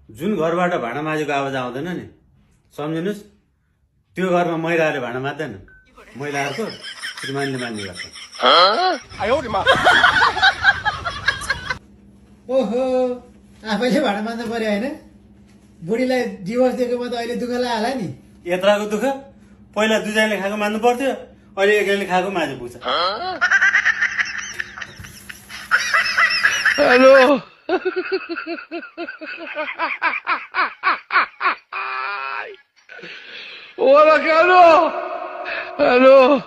जुन घरबाट भाँडा माझेको आवाज आउँदैन नि सम्झिनुहोस् त्यो घरमा महिलाहरूले भाँडा माझ्दैन महिलाहरूको श्रीमानले मान्ने गर्छ ओहो आफैले भाँडा मान्नु पर्यो होइन बुढीलाई डिभोर्स दिएकोमा त अहिले दुःख लाग्यो नि यत्राको दुःख पहिला दुईजनाले खाएको मान्नु पर्थ्यो अहिले एक्लैले खाएको माझे पुग्छ हेलो Hola, Carlos. Hello.